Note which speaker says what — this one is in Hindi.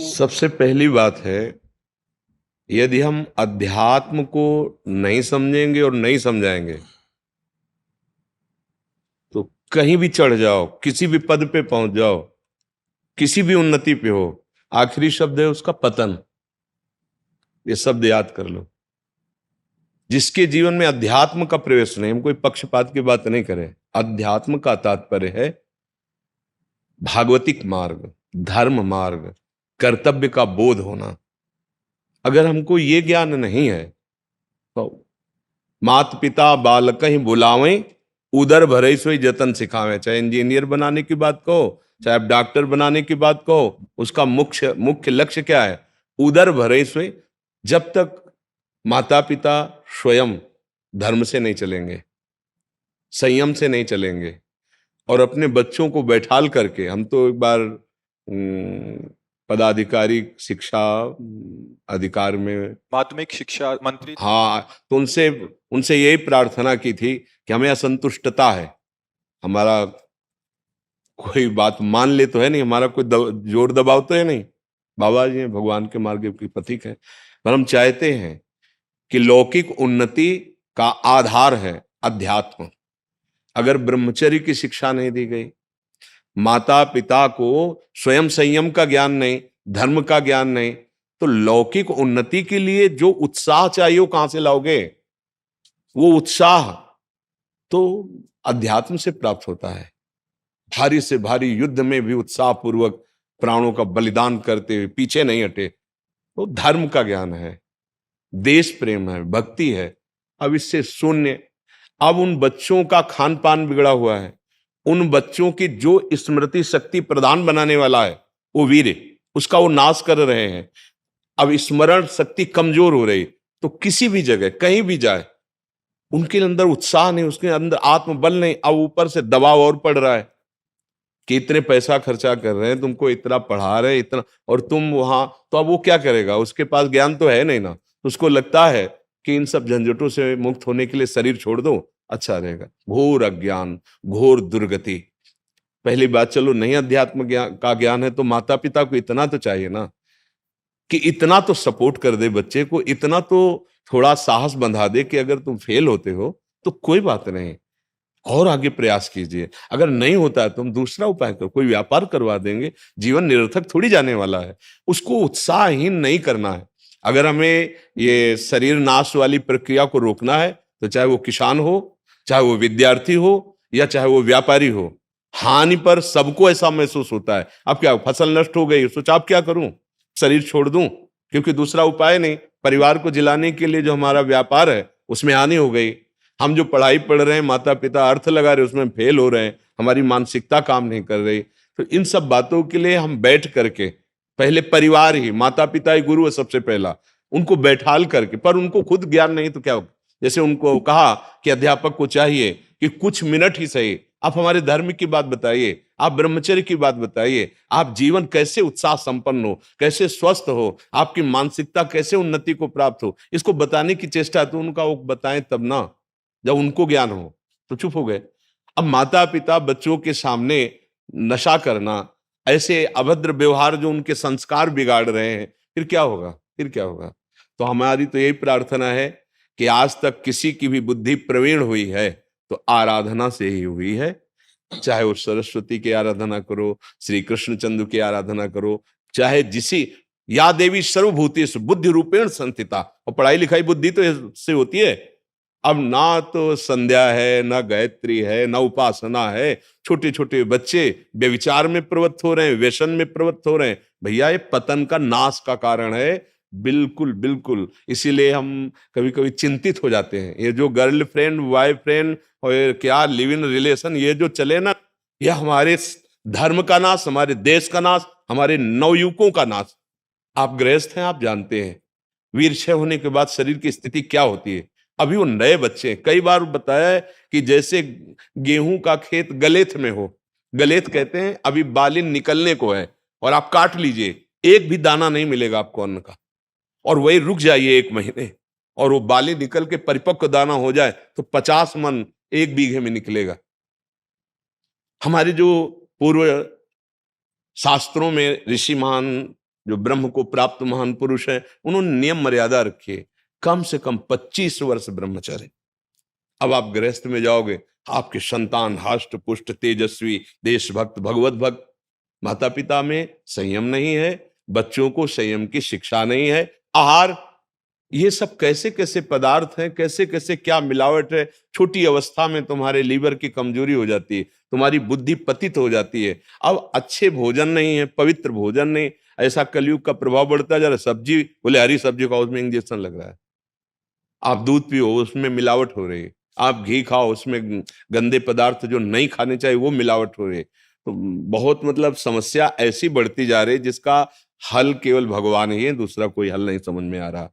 Speaker 1: सबसे पहली बात है, यदि हम अध्यात्म को नहीं समझेंगे और नहीं समझाएंगे तो कहीं भी चढ़ जाओ, किसी भी पद पे पहुंच जाओ, किसी भी उन्नति पे हो, आखिरी शब्द है उसका पतन। ये शब्द याद कर लो। जिसके जीवन में अध्यात्म का प्रवेश नहीं, हम कोई पक्षपात की बात नहीं करें, अध्यात्म का तात्पर्य है भागवतिक मार्ग, धर्म मार्ग, कर्तव्य का बोध होना। अगर हमको ये ज्ञान नहीं है तो मात पिता बालक ही बुलावें, उदर भरे सोई जतन सिखावें। चाहे इंजीनियर बनाने की बात कहो, चाहे आप डॉक्टर बनाने की बात कहो, उसका मुख्य मुख्य लक्ष्य क्या है? उदर भरे सोई। जब तक माता पिता स्वयं धर्म से नहीं चलेंगे, संयम से नहीं चलेंगे और अपने बच्चों को बैठाल करके, हम तो एक बार पदाधिकारी शिक्षा अधिकार में
Speaker 2: माध्यमिक शिक्षा मंत्री।
Speaker 1: हाँ, तो उनसे उनसे यही प्रार्थना की थी कि हमें असंतुष्टता है, हमारा कोई बात मान ले तो है नहीं, हमारा कोई जोर दबाव तो है नहीं। बाबा जी हैं, भगवान के मार्ग की प्रतीक है, पर हम चाहते हैं कि लौकिक उन्नति का आधार है अध्यात्म। अगर ब्रह्मचर्य की शिक्षा नहीं दी गई, माता पिता को स्वयं संयम का ज्ञान नहीं, धर्म का ज्ञान नहीं, तो लौकिक उन्नति के लिए जो उत्साह चाहिए वो कहां से लाओगे? वो उत्साह तो अध्यात्म से प्राप्त होता है। भारी से भारी युद्ध में भी उत्साह पूर्वक प्राणों का बलिदान करते हुए पीछे नहीं हटे, तो धर्म का ज्ञान है, देश प्रेम है, भक्ति है। अब इससे शून्य, अब उन बच्चों का खान पान बिगड़ा हुआ है, उन बच्चों की जो स्मृति शक्ति प्रदान बनाने वाला है वो वीर है, उसका वो नाश कर रहे हैं। अब स्मरण शक्ति कमजोर हो रही, तो किसी भी जगह कहीं भी जाए उनके अंदर उत्साह नहीं, उसके अंदर आत्मबल नहीं। अब ऊपर से दबाव और पड़ रहा है कि इतने पैसा खर्चा कर रहे हैं, तुमको इतना पढ़ा रहे हैं, इतना, और तुम वहां, तो अब वो क्या करेगा? उसके पास ज्ञान तो है नहीं ना, तो उसको लगता है कि इन सब झंझटों से मुक्त होने के लिए शरीर छोड़ दो, अच्छा रहेगा। घोर अज्ञान, घोर दुर्गति। पहली बात, चलो नहीं अध्यात्म ज्ञान का ज्ञान है तो माता पिता को इतना तो चाहिए ना कि इतना तो सपोर्ट कर दे बच्चे को, इतना तो थोड़ा साहस बंधा दे कि अगर तुम फेल होते हो तो कोई बात नहीं, और आगे प्रयास कीजिए। अगर नहीं होता है तो हम दूसरा उपाय करो, कोई व्यापार करवा देंगे। जीवन निरर्थक थोड़ी जाने वाला है, उसको उत्साहहीन नहीं करना है। अगर हमें ये शरीर नाश वाली प्रक्रिया को रोकना है तो चाहे वो किसान हो, चाहे वो विद्यार्थी हो, या चाहे वो व्यापारी हो, हानि पर सबको ऐसा महसूस होता है। अब क्या, फसल नष्ट हो गई, सोचा अब क्या करूं, शरीर छोड़ दूं, क्योंकि दूसरा उपाय नहीं। परिवार को जिलाने के लिए जो हमारा व्यापार है उसमें हानि हो गई, हम जो पढ़ाई पढ़ रहे हैं, माता पिता अर्थ लगा रहे, उसमें फेल हो रहे हैं, हमारी मानसिकता काम नहीं कर रही। तो इन सब बातों के लिए हम बैठ करके, पहले परिवार ही, माता पिता ही गुरु है सबसे पहला, उनको बैठाल करके, पर उनको खुद ज्ञान नहीं तो क्या होगा? जैसे उनको कहा कि अध्यापक को चाहिए कि कुछ मिनट ही सही आप हमारे धर्म की बात बताइए, आप ब्रह्मचर्य की बात बताइए, आप जीवन कैसे उत्साह संपन्न हो, कैसे स्वस्थ हो, आपकी मानसिकता कैसे उन्नति को प्राप्त हो, इसको बताने की चेष्टा। तो उनका वो बताएं तब ना, जब उनको ज्ञान हो। तो चुप हो गए। अब माता पिता बच्चों के सामने नशा करना, ऐसे अभद्र व्यवहार जो उनके संस्कार बिगाड़ रहे हैं, फिर क्या होगा? फिर क्या होगा? तो हमारी तो यही प्रार्थना है कि आज तक किसी की भी बुद्धि प्रवीण हुई है तो आराधना से ही हुई है। चाहे वो सरस्वती की आराधना करो, श्री कृष्णचंद्र की आराधना करो, चाहे जिसी, या देवी सर्वभूतेषु बुद्धि रूपेण संस्थिता। और पढ़ाई लिखाई बुद्धि तो इससे होती है। अब ना तो संध्या है, ना गायत्री है, ना उपासना है। छोटे छोटे बच्चे व्यभिचार में प्रवृत्त हो रहे हैं, व्यसन में प्रवृत्त हो रहे हैं। भैया ये पतन का, नाश का कारण है। बिल्कुल बिल्कुल। इसीलिए हम कभी कभी चिंतित हो जाते हैं। ये जो गर्लफ्रेंड बॉयफ्रेंड और क्या लिव इन रिलेशन ये जो चले ना, ये हमारे धर्म का नाश, हमारे देश का नाश, हमारे नवयुवकों का नाश। आप गृहस्थ हैं, आप जानते हैं वीर क्षय होने के बाद शरीर की स्थिति क्या होती है। अभी वो नए बच्चे, कई बार बताया है कि जैसे गेहूं का खेत गलेथ में हो, गलेथ कहते हैं, अभी बालिन निकलने को है और आप काट लीजिए, एक भी दाना नहीं मिलेगा आपको अन्न का, और वही रुक जाइए 1 महीने, और वो बाली निकल के परिपक्व दाना हो जाए तो 50 मन 1 बीघे में निकलेगा। हमारे जो पूर्व शास्त्रों में ऋषि महान जो ब्रह्म को प्राप्त महान पुरुष हैं, उन्होंने नियम मर्यादा रखी है, कम से कम 25 वर्ष ब्रह्मचर्य। अब आप गृहस्थ में जाओगे, आपके संतान हष्ट पुष्ट तेजस्वी देशभक्त भगवत भक्त, माता पिता में संयम नहीं है, बच्चों को संयम की शिक्षा नहीं है, आहार, ये सब कैसे कैसे पदार्थ हैं, कैसे कैसे क्या मिलावट है, छोटी अवस्था में तुम्हारे लीवर की कमजोरी हो जाती है, तुम्हारी बुद्धि पतित हो जाती है। अब अच्छे भोजन नहीं है, पवित्र भोजन नहीं, ऐसा कलयुग का प्रभाव बढ़ता जा रहा है। सब्जी, बोले हरी सब्जी खाओ, उसमें इंजेक्शन लग रहा है। आप दूध पियो, उसमें मिलावट हो रही है। आप घी खाओ, उसमें गंदे पदार्थ जो नहीं खाने चाहिए वो मिलावट हो रही है। तो बहुत मतलब समस्या ऐसी बढ़ती जा रही है जिसका हल केवल भगवान ही है, दूसरा कोई हल नहीं समझ में आ रहा।